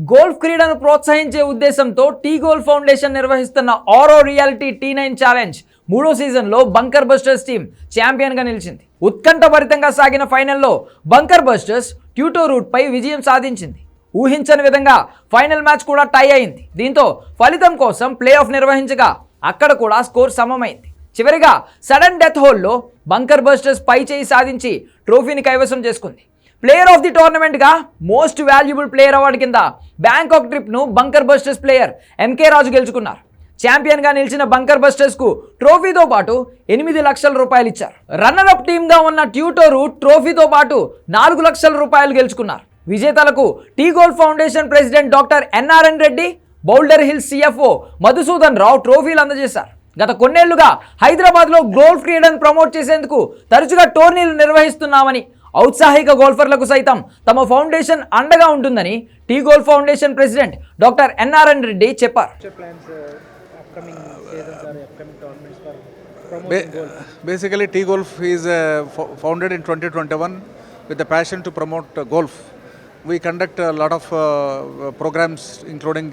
Golf క్రీడను ప్రోత్సహించే ఉద్దేశంతో tea golf foundation నిర్వహిస్తున్న ఆరో రియాలిటీ T9 ఛాలెంజ్ మూడో సీజన్లో బంకర్ బస్టర్స్ టీం ఛాంపియన్గా నిలిచింది. ఉత్కంఠభరితంగా సాగిన ఫైనల్లో బంకర్ బస్టర్స్ ట్యూటో రూట్పై విజయం సాధించింది. ఊహించని విధంగా ఫైనల్ మ్యాచ్ కూడా టై అయింది. దీంతో ఫలితం కోసం ప్లే ఆఫ్ నిర్వహించగా అక్కడ కూడా స్కోర్ సమమైంది. చివరిగా సడన్ డెత్ హోల్లో బంకర్ బస్టర్స్ పై చేయి సాధించి ట్రోఫీని కైవసం చేసుకుంది. ప్లేయర్ ఆఫ్ ది టోర్నమెంట్గా మోస్ట్ వాల్యుబుల్ ప్లేయర్ అవార్డు కింద బ్యాంకాక్ ట్రిప్ను bunker busters player MK Raju గెలుచుకున్నారు. ఛాంపియన్గా నిలిచిన బంకర్ బస్టర్స్కు ట్రోఫీతో పాటు 8 లక్షల రూపాయలు ఇచ్చారు. రన్నర్ అప్ టీమ్గా ఉన్న ట్యూటో రూట్ ట్రోఫీతో పాటు 4 లక్షల రూపాయలు గెలుచుకున్నారు. విజేతలకు T golf foundation president doctor NRN Reddy, Boulder Hills CFO Madhusudan Rao ట్రోఫీలు అందజేశారు. గత కొన్నేళ్లుగా హైదరాబాద్లో గోల్ఫ్ క్రీడను ప్రమోట్ చేసేందుకు తరచుగా టోర్నీలు నిర్వహిస్తున్నామని, ఔత్సాహిక గోల్ఫర్లకు సైతం తమ ఫౌండేషన్ అండగా ఉంటుందని T golf foundation president doctor NRN Reddy చెప్పారు. Basically, T Golf is founded in 2021 with the passion to promote golf. We conduct a lot of programs, including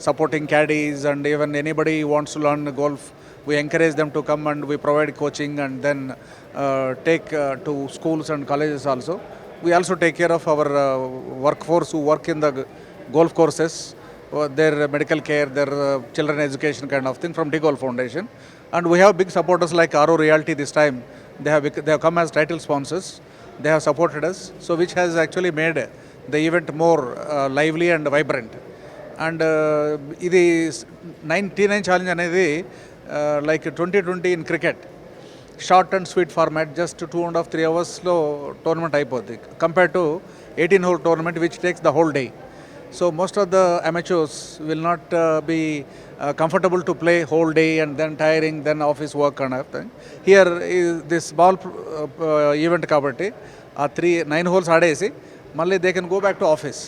supporting caddies, and even anybody who wants to learn golf, we encourage them to come and we provide coaching and then take to schools and colleges also. We also take care of our workforce who work in the golf courses, their medical care, their children education kind of thing from T Golf Foundation. And we have big supporters like Aro Realty this time. They have come as title sponsors. They have supported us, so which has actually made the event more lively and vibrant. And ఇది T9 challenge అనేది like 2020 in cricket, short and sweet format, just 2.5-3 అవర్స్లో tournament అయిపోద్ది compare to 18 whole tournament which takes the whole day. So most of the amateurs will not be comfortable to play whole day and then tiring, then office work kind of thing. Here is this small event kabatti 9 holes ఆడేసి మళ్ళీ they can go back to office.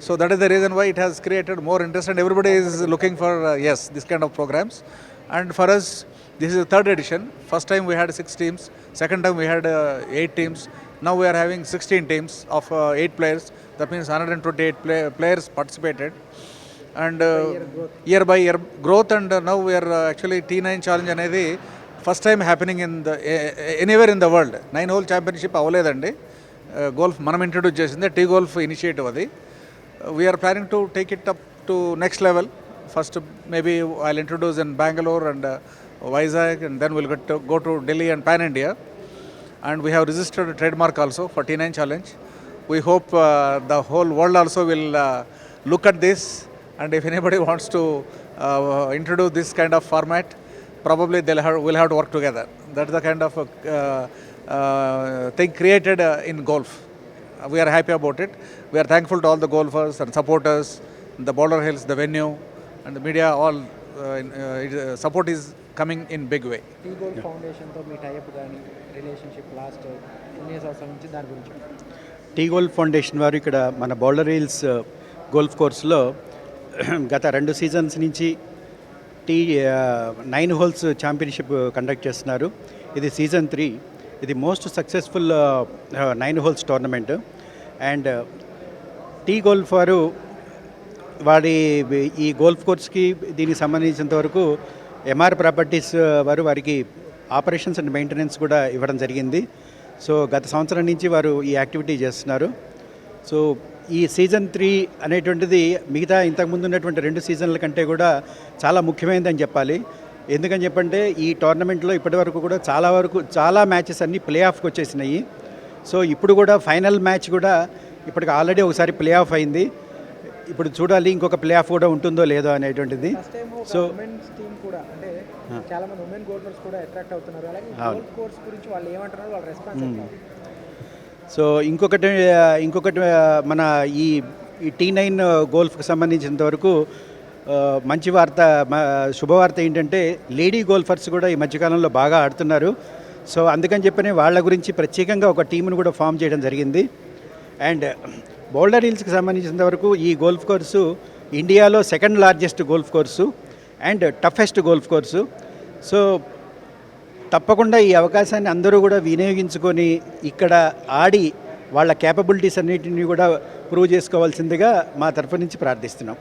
So that is the reason why it has created more interest and everybody is looking for this kind of programs. And for us, this is the third edition. First time we had 6 teams, second time we had 8 teams. Now we are having 16 teams of 8 players. That means 128 players participated. And year by year growth. And now we are actually T9 challenge అనేది first time happening in the anywhere in the world. 9 hole championship అవ్వలేదండి. Golf మనం introduce చేసింది, T golf initiative అది. We're planning to take it up to next level. First maybe I'll introduce in Bengaluru and Vizag, and then we'll go to Delhi and Pan India. And we have registered a trademark also for T9 challenge. We hope the whole world also will look at this, and if anybody wants to introduce this kind of format, probably we'll have to work together. That's the kind of thing created in golf. We are happy about it. We are thankful to all the golfers and supporters, the Boulder Hills, the venue, and the media. All support is coming in big way. T golf ఫౌండేషన్తో మీ type కానీ relationship last ఎన్ని సంవత్సరాల నుంచి దాని గురించి? Tea golf foundation వారు ఇక్కడ మన బౌల్డర్ హిల్స్ గోల్ఫ్ కోర్స్లో గత 2 సీజన్స్ నుంచి 9 హోల్స్ ఛాంపియన్షిప్ కండక్ట్ చేస్తున్నారు. ఇది సీజన్ 3. ఇది most successful 9 holes tournament. And T golf వారు వారి ఈ గోల్ఫ్ కోర్స్కి దీనికి సంబంధించినంత వరకు ఎంఆర్ ప్రాపర్టీస్ వారు వారికి ఆపరేషన్స్ అండ్ మెయింటెనెన్స్ కూడా ఇవ్వడం జరిగింది. సో గత సంవత్సరం నుంచి వారు ఈ యాక్టివిటీ చేస్తున్నారు. సో ఈ సీజన్ 3 అనేటువంటిది మిగతా ఇంతకుముందు ఉన్నటువంటి 2 సీజన్ల కంటే కూడా చాలా ముఖ్యమైనదని చెప్పాలి. ఎందుకని చెప్పంటే ఈ టోర్నమెంట్లో ఇప్పటివరకు కూడా చాలా మ్యాచెస్ అన్నీ ప్లే ఆఫ్కి వచ్చేసినాయి. సో ఇప్పుడు కూడా ఫైనల్ మ్యాచ్ కూడా ఇప్పటికి ఆల్రెడీ ఒకసారి ప్లే ఆఫ్ అయింది. ఇప్పుడు చూడాలి ఇంకొక ప్లే ఆఫ్ కూడా ఉంటుందో లేదో అనేటువంటిది. సో కూడా అంటే చాలా మంది ఉమెన్ గోల్ఫర్స్ కూడా అట్రాక్ట్ అవుతున్నారు. అలాగే గోల్ఫ్ కోర్స్ గురించి వాళ్ళు ఏమంటున్నారు, వాళ్ళ రెస్పాన్స్. సో ఇంకొకటి మన ఈ T9 గోల్ఫ్కి సంబంధించినంత వరకు మంచి వార్త, శుభవార్త ఏంటంటే లేడీ గోల్ఫర్స్ కూడా ఈ మధ్యకాలంలో బాగా ఆడుతున్నారు. సో అందుకని చెప్పని వాళ్ళ గురించి ప్రత్యేకంగా ఒక టీంను కూడా ఫామ్ చేయడం జరిగింది. అండ్ బౌల్డర్ హిల్స్కి సంబంధించినంత వరకు ఈ గోల్ఫ్ కోర్సు ఇండియాలో 2nd largest golf course and toughest golf course. So తప్పకుండా ఈ అవకాశాన్ని అందరూ కూడా వినియోగించుకొని ఇక్కడ ఆడి వాళ్ళ క్యాపబిలిటీస్ అన్నిటిని కూడా ప్రూవ్ చేసుకోవాల్సిందిగా మా తరఫు నుంచి ప్రార్థిస్తున్నాం.